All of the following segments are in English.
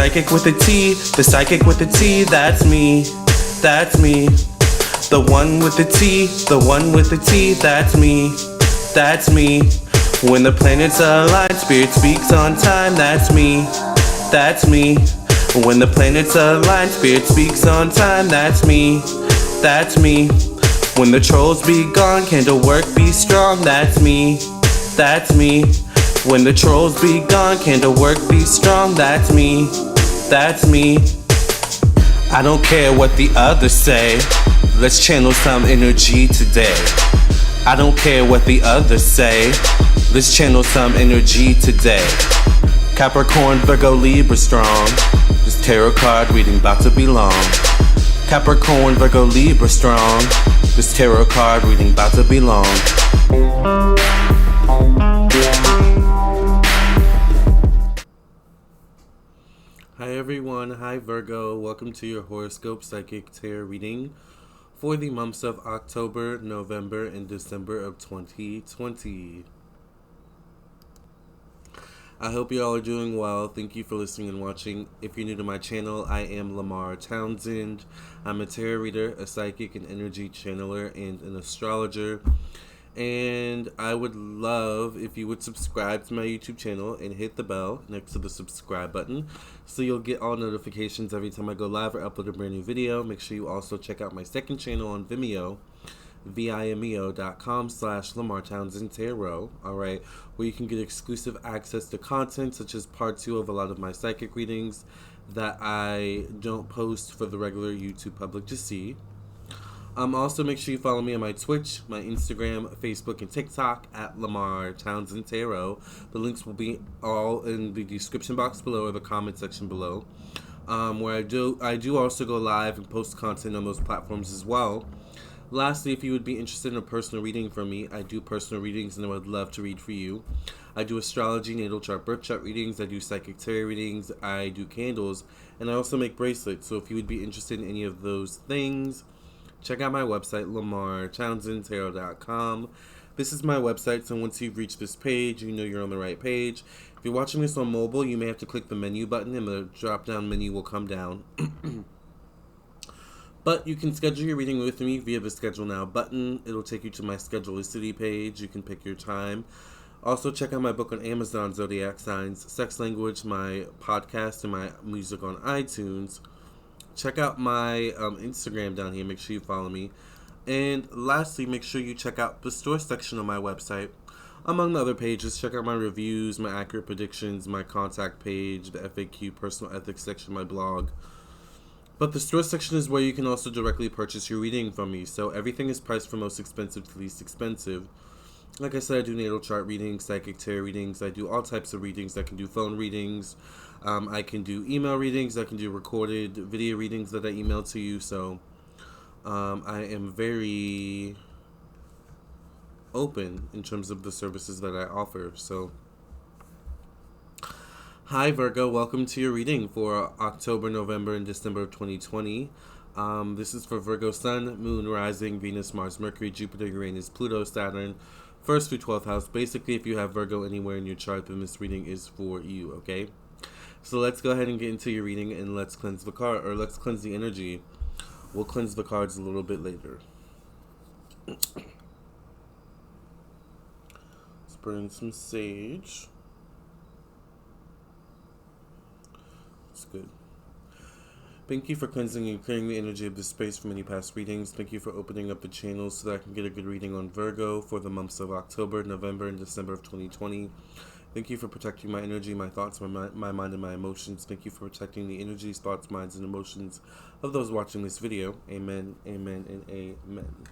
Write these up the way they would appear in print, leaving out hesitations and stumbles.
psychic with a T, the psychic with a T, that's me, that's me. The one with the T, the one with the T, that's me, that's me. When the planets align, spirit speaks on time, that's me, that's me. When the planets align, spirit speaks on time, that's me, that's me. When the trolls be gone, candle work be strong, that's me, that's me. When the trolls be gone, candle work be strong, that's me, that's me. I don't care what the others say, let's channel some energy today. I don't care what the others say, let's channel some energy today. Capricorn, Virgo, Libra strong, this tarot card reading about to be long. Capricorn, Virgo, Libra strong, this tarot card reading about to be long. Hi everyone, hi Virgo, welcome to your horoscope psychic tarot reading for the months of October, November, and December of 2020. I hope you all are doing well. Thank you for listening and watching. If you're new to my channel, I am Lamarr Townsend. I'm a tarot reader, a psychic, an energy channeler, and an astrologer. And I would love if you would subscribe to my YouTube channel and hit the bell next to the subscribe button so you'll get all notifications every time I go live or upload a brand new video. Make sure you also check out my second channel on Vimeo, vimeo.com/Lamarr Townsend Tarot, alright, where you can get exclusive access to content such as part 2 of a lot of my psychic readings that I don't post for the regular YouTube public to see. Also, make sure you follow me on my Twitch, my Instagram, Facebook, and TikTok at Lamarr Townsend Tarot. The links will be all in the description box below or the comment section below, where I do also go live and post content on those platforms as well. Lastly, if you would be interested in a personal reading from me, I do personal readings and I would love to read for you. I do astrology, natal chart, birth chart readings, I do psychic tarot readings, I do candles, and I also make bracelets. So if you would be interested in any of those things, check out my website, lamarrtownsendtarot.com. This is my website, so once you've reached this page, you know you're on the right page. If you're watching this on mobile, you may have to click the menu button and the drop-down menu will come down. But you can schedule your reading with me via the Schedule Now button. It'll take you to my Schedulicity page. You can pick your time. Also, check out my book on Amazon, Zodiac Signs, Sex Language, my podcast, and my music on iTunes. Check out my Instagram down here. Make sure you follow me. And lastly, make sure you check out the store section on my website. Among the other pages, check out my reviews, my accurate predictions, my contact page, the FAQ, personal ethics section, my blog. But the store section is where you can also directly purchase your reading from me. So everything is priced from most expensive to least expensive. Like I said, I do natal chart readings, psychic tarot readings. I do all types of readings. I can do phone readings. I can do email readings. I can do recorded video readings that I email to you. So I am very open in terms of the services that I offer. So hi Virgo, welcome to your reading for October, November, and December of 2020. This is for Virgo Sun, Moon, Rising, Venus, Mars, Mercury, Jupiter, Uranus, Pluto, Saturn, 1st through 12th house. Basically, if you have Virgo anywhere in your chart, then this reading is for you, okay? So let's go ahead and get into your reading and let's cleanse the card, or let's cleanse the energy. We'll cleanse the cards a little bit later. Let's burn some sage. That's good. Thank you for cleansing and clearing the energy of this space from any past readings. Thank you for opening up the channel so that I can get a good reading on Virgo for the months of October, November, and December of 2020. Thank you for protecting my energy, my thoughts, my mind, and my emotions. Thank you for protecting the energies, thoughts, minds, and emotions of those watching this video. Amen, amen, and amen.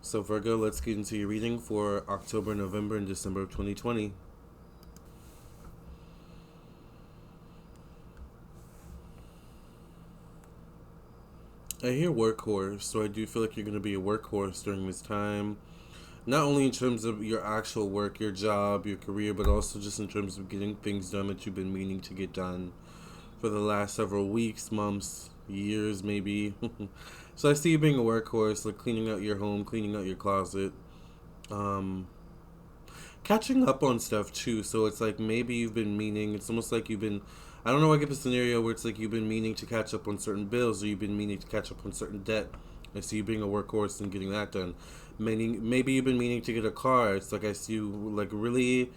So Virgo, let's get into your reading for October, November, and December of 2020. I hear workhorse, so I do feel like you're going to be a workhorse during this time. Not only in terms of your actual work, your job, your career, but also just in terms of getting things done that you've been meaning to get done for the last several weeks, months, years, maybe. So I see you being a workhorse, like cleaning out your home, cleaning out your closet. catching up on stuff too. So it's like maybe you've been meaning. It's almost like you've been. I don't know. I get the scenario where it's like you've been meaning to catch up on certain bills, or you've been meaning to catch up on certain debt. I see you being a workhorse and getting that done. Meaning, maybe you've been meaning to get a car. It's like I see you like really.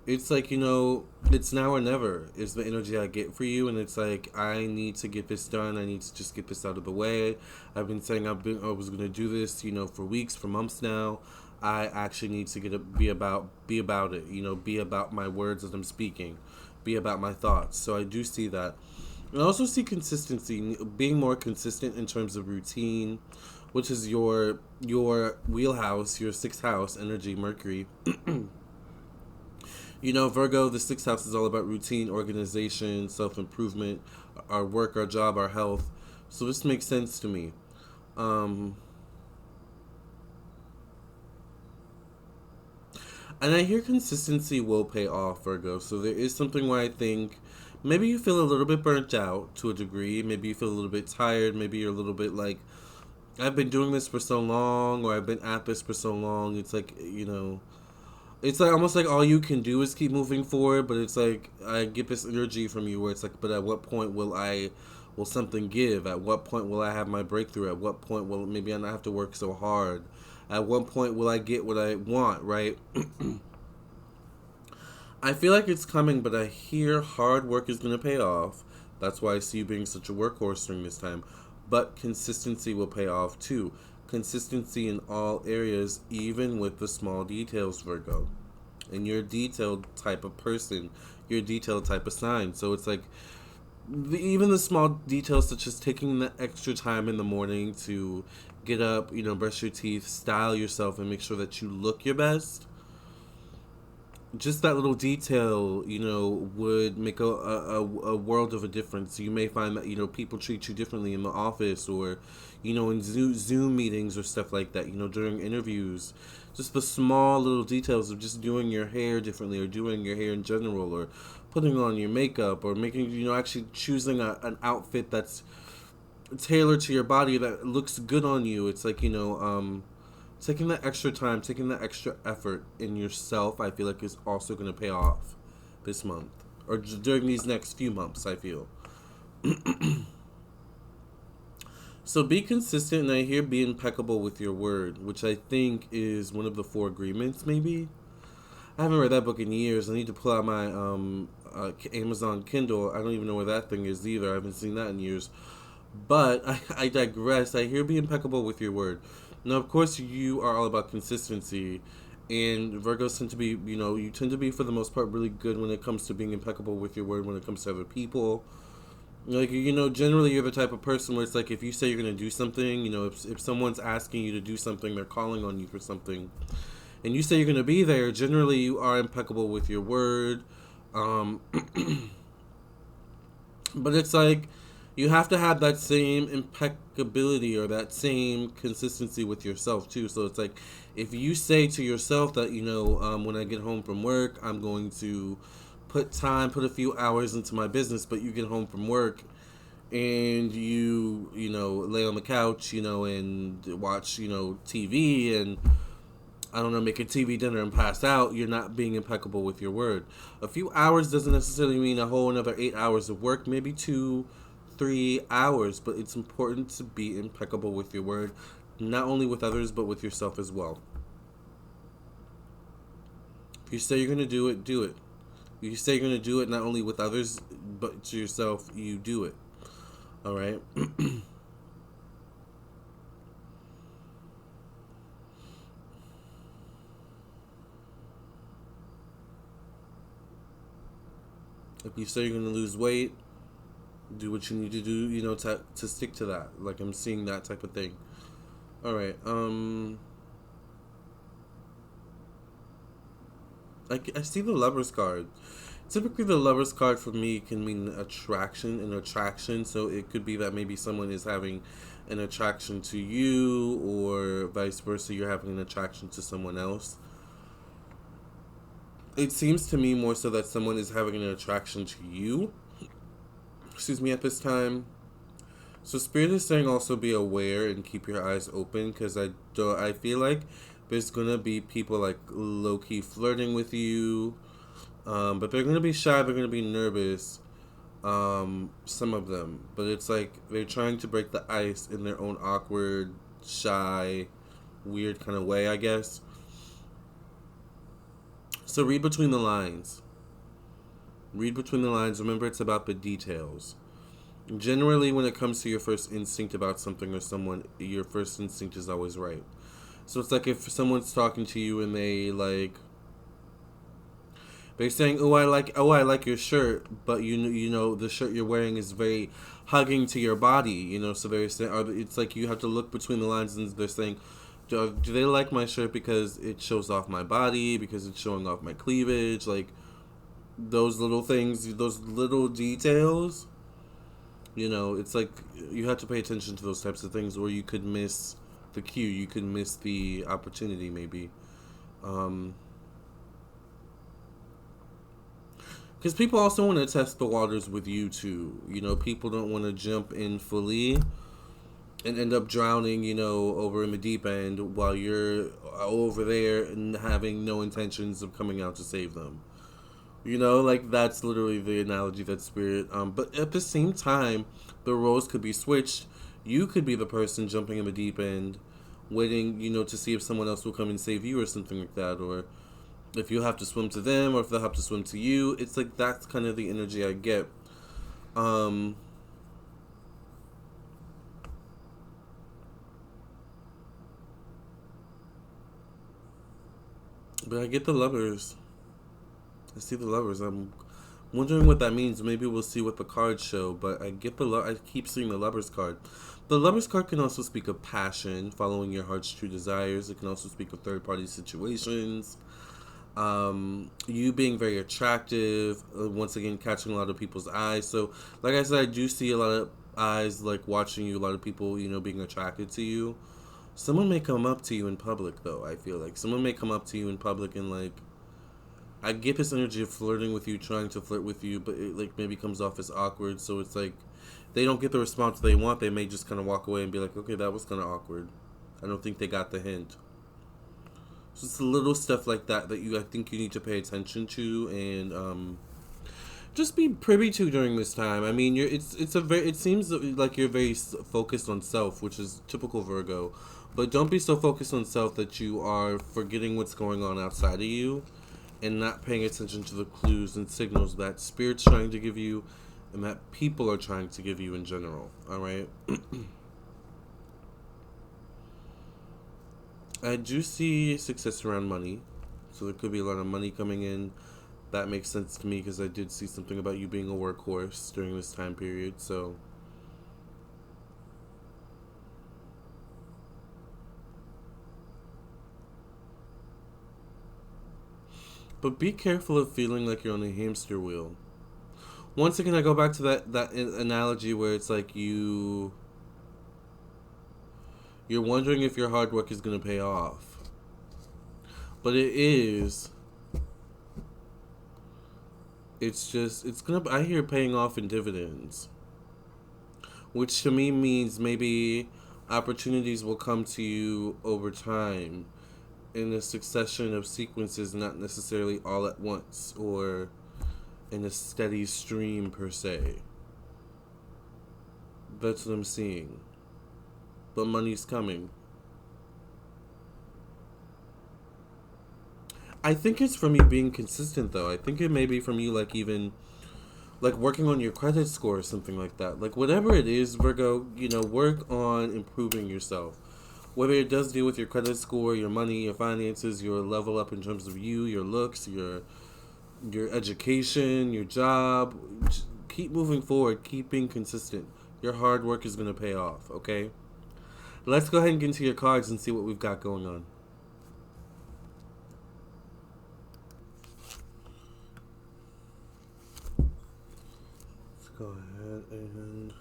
It's like, it's now or never is the energy I get for you, and it's like I need to get this done. I need to just get this out of the way. I've been saying I was gonna do this, for weeks, for months now. I actually need to be about it. Be about my words that I'm speaking, be about my thoughts. So I do see that. And I also see consistency, being more consistent in terms of routine, which is your wheelhouse, your sixth house energy, Mercury. Virgo, the sixth house is all about routine, organization, self improvement, our work, our job, our health. So this makes sense to me. And I hear consistency will pay off, Virgo. So there is something where I think maybe you feel a little bit burnt out to a degree. Maybe you feel a little bit tired. Maybe you're a little bit like, I've been doing this for so long, or I've been at this for so long. It's like, it's like almost like all you can do is keep moving forward, but it's like I get this energy from you where it's like, but at what point will something give? At what point will I have my breakthrough? At what point will maybe I not have to work so hard? At what point will I get what I want, right? I feel like it's coming, but I hear hard work is going to pay off. That's why I see you being such a workhorse during this time. But consistency will pay off too. Consistency in all areas, even with the small details, Virgo. And you're a detailed type of person. You're a detailed type of sign. So it's like, even the small details, such as taking the extra time in the morning to get up, brush your teeth, style yourself, and make sure that you look your best. Just that little detail, would make a world of a difference. You may find that, people treat you differently in the office, or, in Zoom meetings or stuff like that, during interviews. Just the small little details of just doing your hair differently, or doing your hair in general, or putting on your makeup, or making, actually choosing an outfit that's tailored to your body that looks good on you. It's like, taking that extra time, taking that extra effort in yourself, I feel like is also going to pay off this month, or during these next few months, I feel. So be consistent, and I hear be impeccable with your word, which I think is one of the 4 agreements, maybe. I haven't read that book in years. I need to pull out my Amazon Kindle. I don't even know where that thing is either. I haven't seen that in years. But I digress. I hear be impeccable with your word. Now, of course, you are all about consistency, and Virgos tend to be, you tend to be, for the most part, really good when it comes to being impeccable with your word when it comes to other people. Like, generally you're the type of person where it's like, if you say you're going to do something, if someone's asking you to do something, they're calling on you for something, and you say you're going to be there, generally you are impeccable with your word. But it's like, you have to have that same impeccability or that same consistency with yourself too. So it's like, if you say to yourself that, when I get home from work, I'm going to put a few hours into my business, but you get home from work and you lay on the couch, and watch, TV, and I don't know, make a TV dinner and pass out, you're not being impeccable with your word. A few hours doesn't necessarily mean a whole another 8 hours of work, maybe 2-3 hours, but it's important to be impeccable with your word, not only with others, but with yourself as well. If you say you're going to do it, do it. If you say you're going to do it not only with others, but to yourself, you do it. All right? If you say you're going to lose weight, do what you need to do, to stick to that. Like, I'm seeing that type of thing. All right. I see the Lover's card. Typically, the Lover's card for me can mean attraction. So it could be that maybe someone is having an attraction to you, or vice versa, you're having an attraction to someone else. It seems to me more so that someone is having an attraction to you. Excuse me, at this time. So Spirit is saying also be aware and keep your eyes open, because I feel like There's gonna be people like low key flirting with you, but they're gonna be shy. They're gonna be nervous. Some of them, but it's like they're trying to break the ice in their own awkward, shy, weird kind of way, I guess. So read between the lines. Read between the lines. Remember, it's about the details. Generally, when it comes to your first instinct about something or someone, your first instinct is always right. So it's like if someone's talking to you and they're saying, oh, I like your shirt," but you know the shirt you're wearing is very hugging to your body, you know. So they're saying, it's like you have to look between the lines, and they're saying, do they like my shirt because it shows off my body, because it's showing off my cleavage, like those little things, those little details. You know, it's like you have to pay attention to those types of things, or you could miss the cue. You could miss the opportunity, maybe. Because people also want to test the waters with you too. You know, people don't want to jump in fully and end up drowning, you know, over in the deep end while you're over there and having no intentions of coming out to save them. You know, like that's literally the analogy that spirit. But at the same time, the roles could be switched. You could be the person jumping in the deep end, waiting, you know, to see if someone else will come and save you or something like that, or if you have to swim to them or if they'll have to swim to you. It's like that's kind of the energy I get. Um, but I get the lovers. I see the lovers. I'm wondering what that means. Maybe we'll see what the cards show. But I get I keep seeing the lovers card. The lovers card can also speak of passion, following your heart's true desires. It can also speak of third party situations. You being very attractive, once again catching a lot of people's eyes. So like I said, I do see a lot of eyes like watching you, a lot of people, you know, being attracted to you. Someone may come up to you in public, though. I feel like someone may come up to you in public and like, I get this energy of flirting with you, trying to flirt with you, but it like maybe comes off as awkward. So it's like they don't get the response they want. They may just kind of walk away and be like, okay, that was kind of awkward. I don't think they got the hint. So it's little stuff like that that I think you need to pay attention to and just be privy to during this time. I mean, it seems like you're very focused on self, which is typical Virgo, but don't be so focused on self that you are forgetting what's going on outside of you and not paying attention to the clues and signals that spirit's trying to give you and that people are trying to give you in general. All right. I do see success around money, so there could be a lot of money coming in. That makes sense to me because I did see something about you being a workhorse during this time period. So, but be careful of feeling like you're on a hamster wheel. Once again, I go back to that analogy where it's like you're wondering if your hard work is going to pay off, but it is. It's just it's gonna. I hear paying off in dividends, which to me means maybe opportunities will come to you over time in a succession of sequences, not necessarily all at once or in a steady stream per se. That's what I'm seeing. But money's coming. I think it's from you being consistent, though. I think it may be from you, like, even, like, working on your credit score or something like that. Like, whatever it is, Virgo, you know, work on improving yourself. Whether it does deal with your credit score, your money, your finances, your level up in terms of you, your looks, your education, your job. Just keep moving forward. Keep being consistent. Your hard work is going to pay off, okay? Let's go ahead and get into your cards and see what we've got going on. Let's go ahead and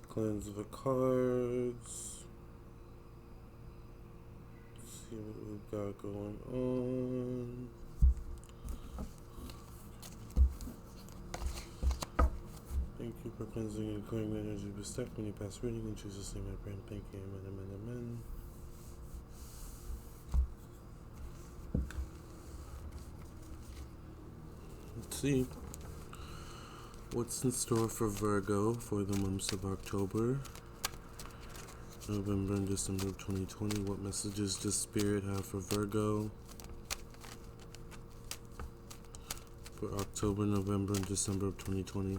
cleanse the cards. See what we've got going on. Thank you for cleansing and clearing the energy of respect when you pass reading. In Jesus' name I pray and thank you. Amen, amen, amen. see what's in store for Virgo for the months of October, November, and December of 2020. What messages does Spirit have for Virgo for October, November, and December of 2020?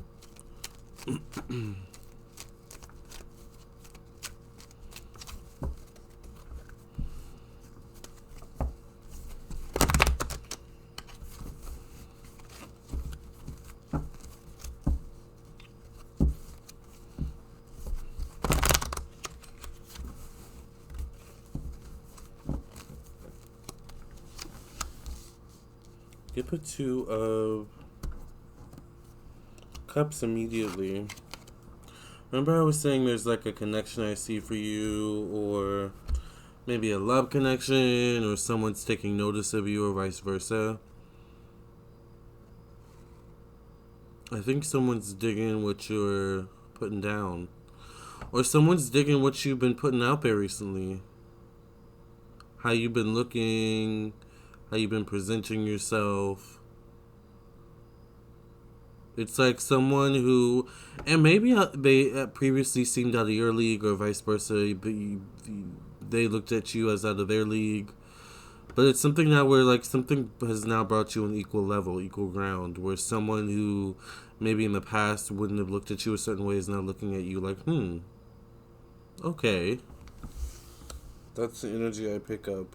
Get the Two of Cups immediately. Remember I was saying there's like a connection I see for you, or maybe a love connection, or someone's taking notice of you, or vice versa. I think someone's digging what you're putting down, or someone's digging what you've been putting out there recently. How you've been looking, how you've been presenting yourself. It's like someone who, and maybe they previously seemed out of your league, or vice versa, but they looked at you as out of their league. But it's something now where like something has now brought you on equal level, equal ground, where someone who maybe in the past wouldn't have looked at you a certain way is now looking at you like, okay. That's the energy I pick up.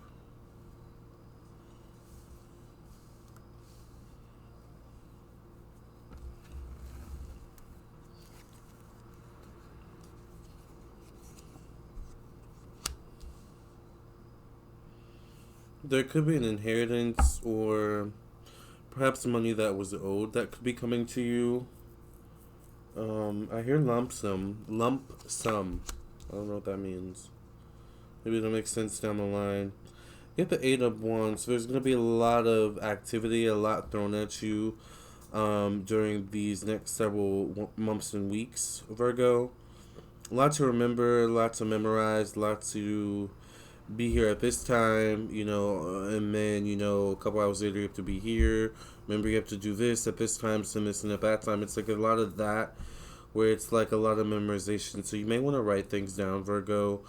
There could be an inheritance, or perhaps money that was owed that could be coming to you. I hear lump sum. I don't know what that means. Maybe it'll make sense down the line. You have the 8 of Wands. So there's going to be a lot of activity, a lot thrown at you during these next several months and weeks, Virgo. A lot to remember, a lot to memorize, a lot to be here at this time, and then, a couple hours later you have to be here. Remember, you have to do this at this time, send this and at that time. It's like a lot of that, where it's like a lot of memorization. So you may want to write things down, Virgo.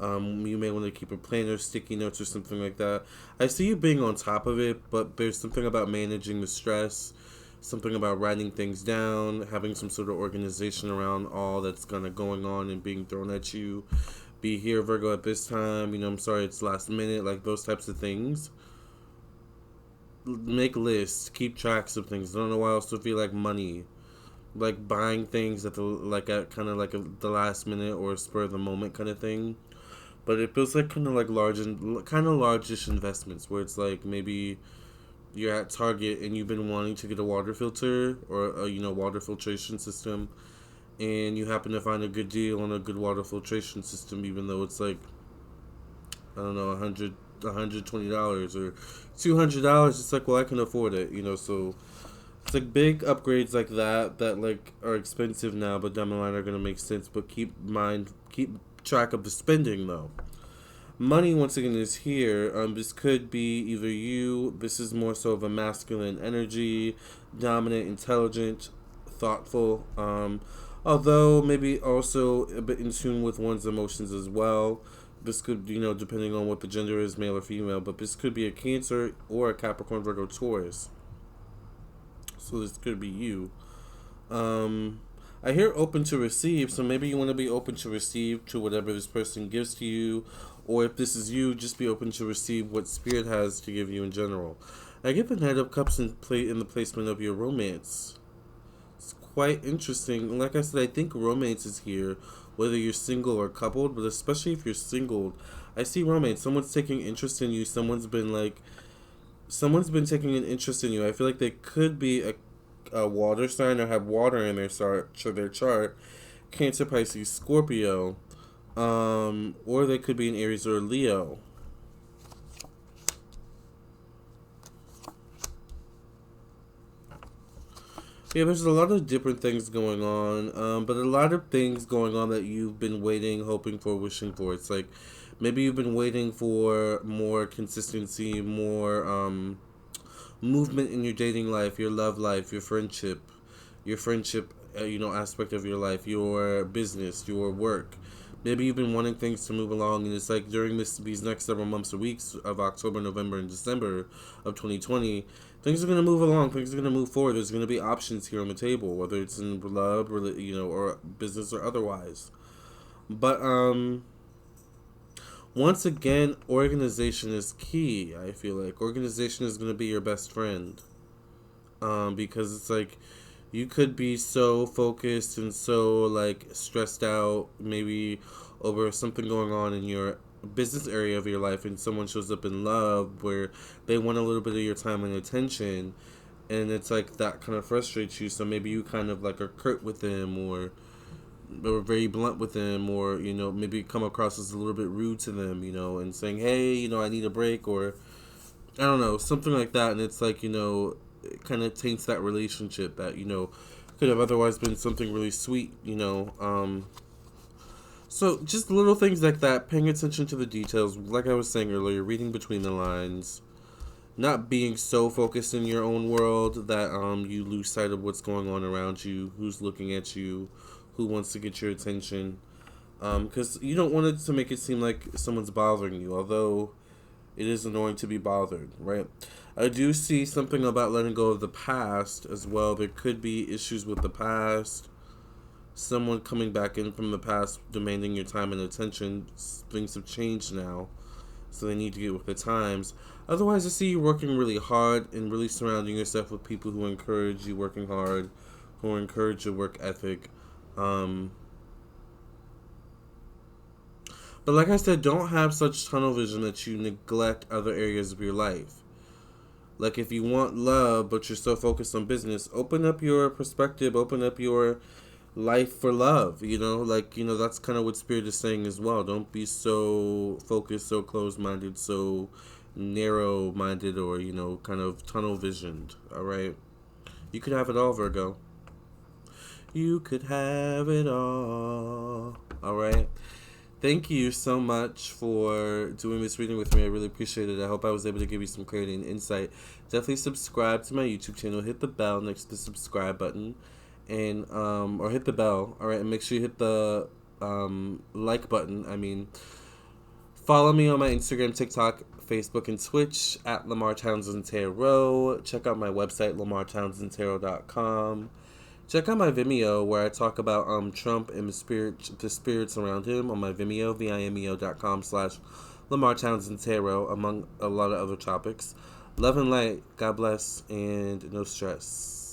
You may want to keep a planner, sticky notes, or something like that. I see you being on top of it, but there's something about managing the stress, something about writing things down, having some sort of organization around all that's kind of going on and being thrown at you. Be here, Virgo, at this time. I'm sorry it's last minute, like those types of things. Make lists, keep tracks of things. I don't know why I also feel like money, like buying things at the last minute or spur of the moment kind of thing. But it feels like kind of largish investments, where it's like maybe you're at Target and you've been wanting to get a water filter, or a water filtration system, and you happen to find a good deal on a good water filtration system, even though it's like, I don't know, $120 or $200. It's like, well, I can afford it, so it's like big upgrades like that like are expensive now, but down the line are going to make sense. But keep track of the spending, though. Money, once again, is here. This could be either you. This is more so of a masculine energy, dominant, intelligent, thoughtful, although maybe also a bit in tune with one's emotions as well. This could, depending on what the gender is, male or female, but this could be a Cancer or a Capricorn, Virgo, Taurus. So this could be you. I hear open to receive, so maybe you want to be open to receive to whatever this person gives to you, or if this is you, just be open to receive what Spirit has to give you in general. I get the Knight of Cups in the placement of your romance. It's quite interesting. Like I said, I think romance is here, whether you're single or coupled, but especially if you're single, I see romance. Someone's taking interest in you. Someone's been taking an interest in you. I feel like they could be a water sign or have water in their chart. Cancer, Pisces, Scorpio, or they could be an Aries or a Leo. Yeah, there's a lot of different things going on, but a lot of things going on that you've been waiting, hoping for, wishing for. It's like maybe you've been waiting for more consistency, more movement in your dating life, your love life, your friendship, aspect of your life, your business, your work. Maybe you've been wanting things to move along, and it's like during these next several months or weeks of October, November, and December of 2020, things are going to move along. Things are going to move forward. There's going to be options here on the table, whether it's in love, or business or otherwise. But once again, organization is key. I feel like organization is going to be your best friend. Because it's like you could be so focused and so like stressed out, maybe over something going on in your business area of your life, and someone shows up in love where they want a little bit of your time and attention, and it's like that kind of frustrates you. So maybe you kind of like are curt with them, or very blunt with them, or maybe come across as a little bit rude to them, and saying, hey, I need a break, or I don't know, something like that. And it's like, it kind of taints that relationship that, could have otherwise been something really sweet, So just little things like that, paying attention to the details, like I was saying earlier, reading between the lines, not being so focused in your own world that you lose sight of what's going on around you, who's looking at you, who wants to get your attention. Because you don't want it to make it seem like someone's bothering you, although it is annoying to be bothered, right? I do see something about letting go of the past as well. There could be issues with the past. Someone coming back in from the past demanding your time and attention. Things have changed now, so they need to get with the times. Otherwise, I see you working really hard and really surrounding yourself with people who encourage you working hard, who encourage your work ethic. But like I said, don't have such tunnel vision that you neglect other areas of your life. Like if you want love, but you're so focused on business, open up your perspective, open up your life for love, that's kind of what Spirit is saying as well. Don't be so focused, so closed-minded, so narrow-minded, or, kind of tunnel-visioned, all right? You could have it all, Virgo. You could have it all right? Thank you so much for doing this reading with me. I really appreciate it. I hope I was able to give you some clarity and insight. Definitely subscribe to my YouTube channel. Hit the bell next to the subscribe button, and or hit the bell. All right, and make sure you hit the like button. Follow me on my Instagram, TikTok, Facebook, and Twitch at Lamarr Townsend Tarot. Check out my website, lamarrtownsendtarot.com. Check out my Vimeo where I talk about Trump and the spirits around him on my Vimeo, vimeo.com/Lamarr Townsend Tarot, among a lot of other topics. Love and light. God bless, and no stress.